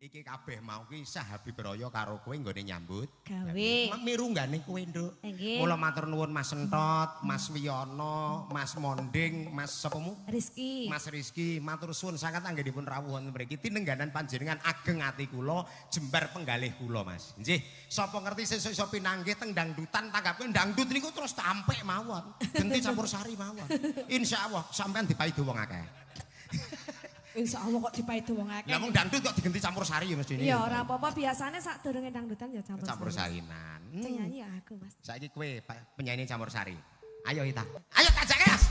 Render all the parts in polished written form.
Iki kabeh mau ki Syah Habib Raya karo kowe nggone nyambut gawe. Mirunggane kowe, Nduk. Nggih. Mula matur nuwun Mas Sentot, Mas Wiyono, Mas Monding, Mas sapamu? Rizki. Mas Rizki, matur suwun sangat anggenipun rawuh wonten mriki. Tinengganan panjenengan ageng ati kula, jembar penggalih kula, Mas. Nggih, sapa ngerti sesuk iso pinanggih teng dangdutan tanggapke dangdut niku terus tampek mawon. Genti campur sari mawon. Insyaallah sampean dipaido wong akeh. Insyaallah kok dipaido wong akeh. Lah wong dangdut kok digenti campur sari ya mestine. Ya ora apa-apa, biasane sak durunge dangdutan ya campur sari. Sarinan. Penyanyi aku, Mas. Saiki kowe penyanyi campur sari. Ayo Ita. Ayo tajake, Mas.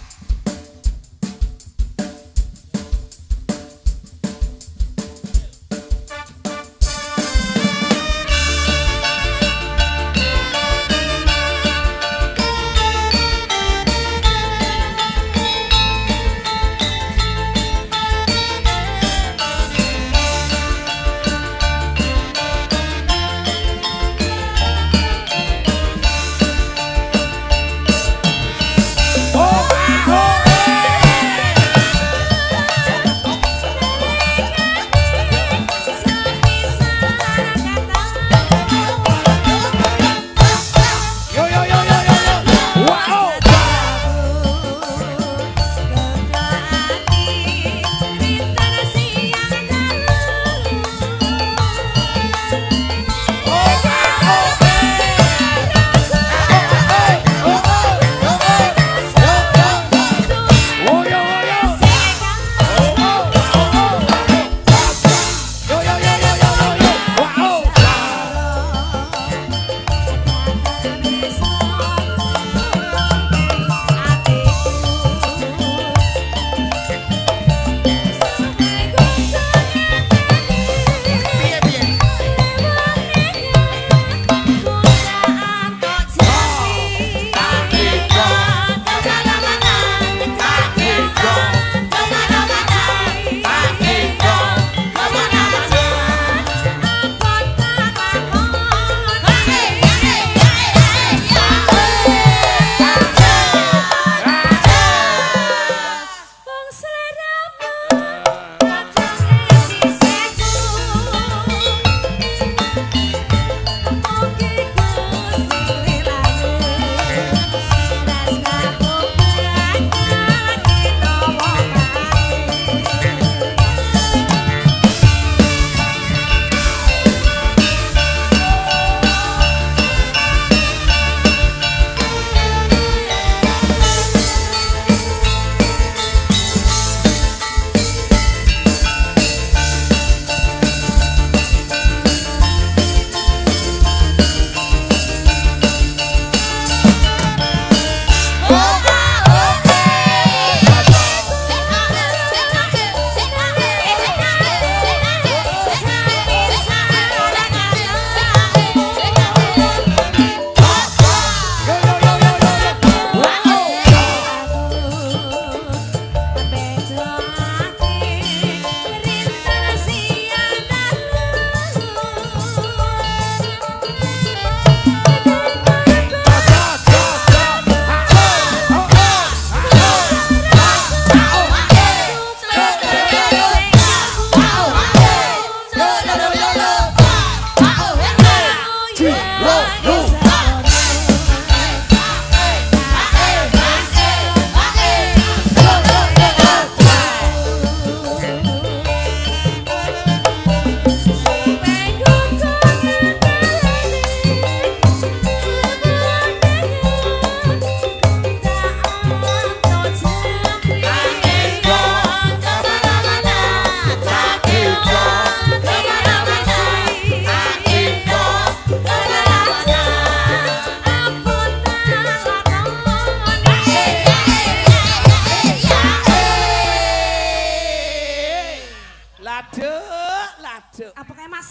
Apa kayak Mas?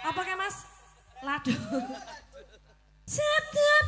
Apa kayak Mas? Lado. Setiap